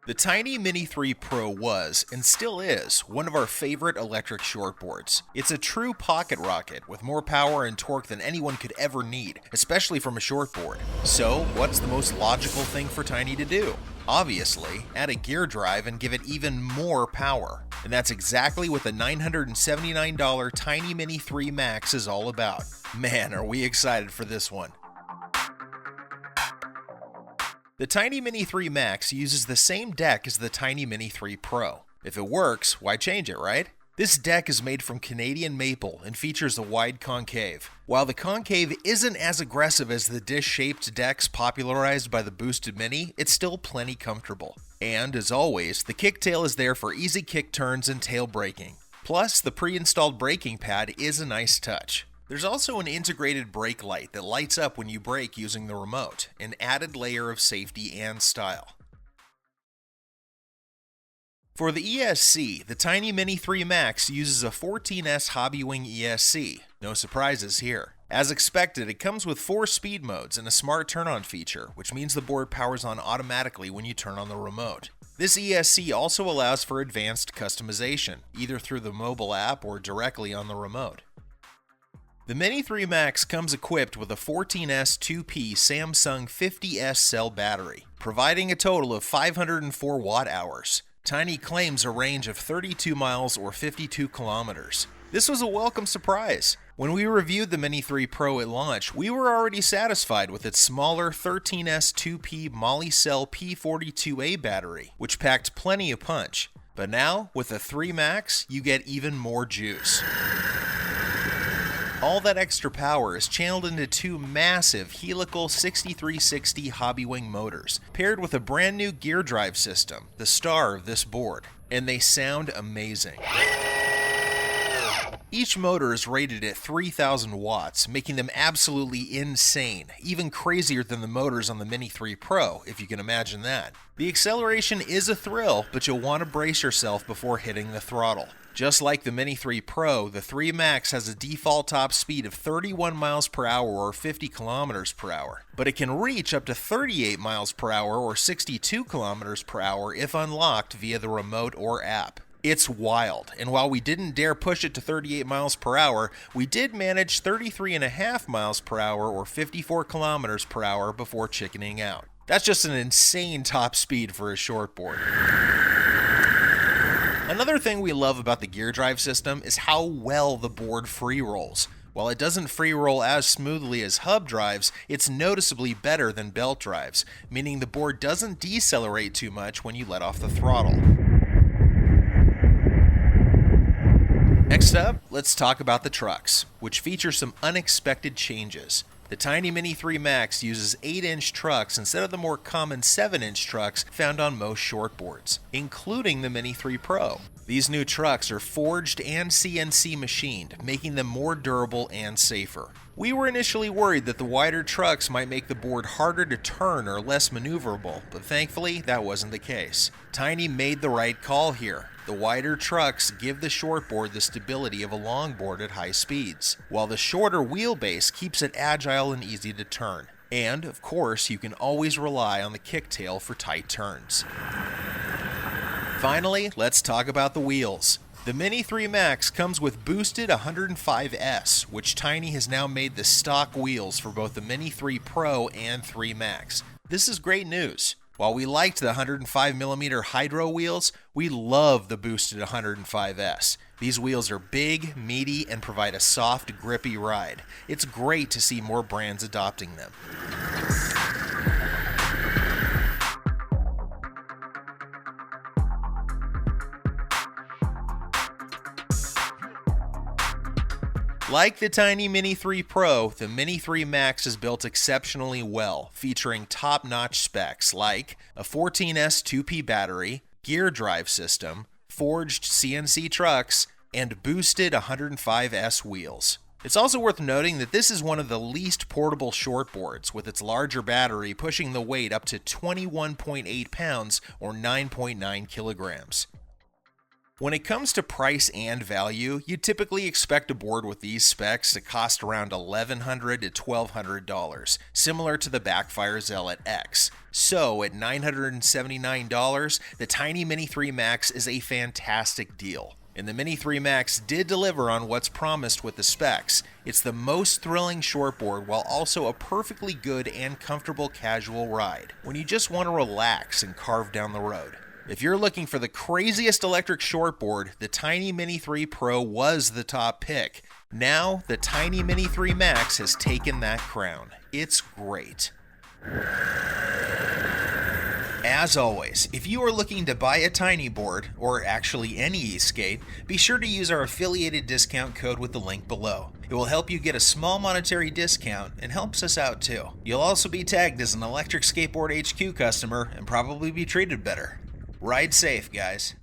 The Tynee Mini 3 Pro was, and still is, one of our favorite electric shortboards. It's a true pocket rocket with more power and torque than anyone could ever need, especially from a shortboard. So, what's the most logical thing for Tynee to do? Obviously, add a gear drive and give it even more power. And that's exactly what the $979 Tynee Mini 3 Max is all about. Man, are we excited for this one. The Tynee Mini 3 Max uses the same deck as the Tynee Mini 3 Pro. If it works, why change it, right? This deck is made from Canadian maple and features a wide concave. While the concave isn't as aggressive as the dish-shaped decks popularized by the Boosted Mini, it's still plenty comfortable. And, as always, the kicktail is there for easy kick turns and tail braking. Plus, the pre-installed braking pad is a nice touch. There's also an integrated brake light that lights up when you brake using the remote, an added layer of safety and style. For the ESC, the Tynee Mini 3 Max uses a 14S Hobbywing ESC. No surprises here. As expected, it comes with 4 speed modes and a smart turn-on feature, which means the board powers on automatically when you turn on the remote. This ESC also allows for advanced customization, either through the mobile app or directly on the remote. The Mini 3 Max comes equipped with a 14S 2P Samsung 50S cell battery, providing a total of 504 watt-hours. Tynee claims a range of 32 miles or 52 kilometers. This was a welcome surprise. When we reviewed the Mini 3 Pro at launch, we were already satisfied with its smaller 13S 2P Molicel P42A battery, which packed plenty of punch. But now, with the 3 Max, you get even more juice. All that extra power is channeled into 2 massive helical 6360 Hobbywing motors, paired with a brand new gear drive system, the star of this board, and they sound amazing. Each motor is rated at 3,000 watts, making them absolutely insane, even crazier than the motors on the Mini 3 Pro, if you can imagine that. The acceleration is a thrill, but you'll want to brace yourself before hitting the throttle. Just like the Mini 3 Pro, the 3 Max has a default top speed of 31 miles per hour or 50 kilometers per hour, but it can reach up to 38 miles per hour or 62 kilometers per hour if unlocked via the remote or app. It's wild, and while we didn't dare push it to 38 miles per hour, we did manage 33.5 miles per hour or 54 kilometers per hour before chickening out. That's just an insane top speed for a shortboard. Another thing we love about the gear drive system is how well the board free rolls. While it doesn't free roll as smoothly as hub drives, it's noticeably better than belt drives, meaning the board doesn't decelerate too much when you let off the throttle. Next up, let's talk about the trucks, which feature some unexpected changes. The Tynee Mini 3 Max uses 8-inch trucks instead of the more common 7-inch trucks found on most shortboards, including the Mini 3 Pro. These new trucks are forged and CNC machined, making them more durable and safer. We were initially worried that the wider trucks might make the board harder to turn or less maneuverable, but thankfully that wasn't the case. Tynee made the right call here. The wider trucks give the shortboard the stability of a longboard at high speeds, while the shorter wheelbase keeps it agile and easy to turn. And, of course, you can always rely on the kicktail for tight turns. Finally, let's talk about the wheels. The Mini 3 Max comes with boosted 105S, which Tynee has now made the stock wheels for both the Mini 3 Pro and 3 Max. This is great news. While we liked the 105mm Hydro wheels, we love the boosted 105S. These wheels are big, meaty, and provide a soft, grippy ride. It's great to see more brands adopting them. Like the Tynee Mini 3 Pro, the Mini 3 Max is built exceptionally well, featuring top-notch specs like a 14S 2P battery, gear drive system, forged CNC trucks, and boosted 105S wheels. It's also worth noting that this is one of the least portable shortboards, with its larger battery pushing the weight up to 21.8 pounds or 9.9 kilograms. When it comes to price and value, you typically expect a board with these specs to cost around $1,100 to $1,200, similar to the Backfire Zealot X. So, at $979, the Tynee Mini 3 Max is a fantastic deal. And the Mini 3 Max did deliver on what's promised with the specs. It's the most thrilling shortboard while also a perfectly good and comfortable casual ride when you just want to relax and carve down the road. If you're looking for the craziest electric shortboard, the Tynee Mini 3 Pro was the top pick. Now, the Tynee Mini 3 Max has taken that crown. It's great. As always, if you are looking to buy a Tynee board, or actually any e-skate, be sure to use our affiliated discount code with the link below. It will help you get a small monetary discount and helps us out too. You'll also be tagged as an Electric Skateboard HQ customer and probably be treated better. Ride safe, guys.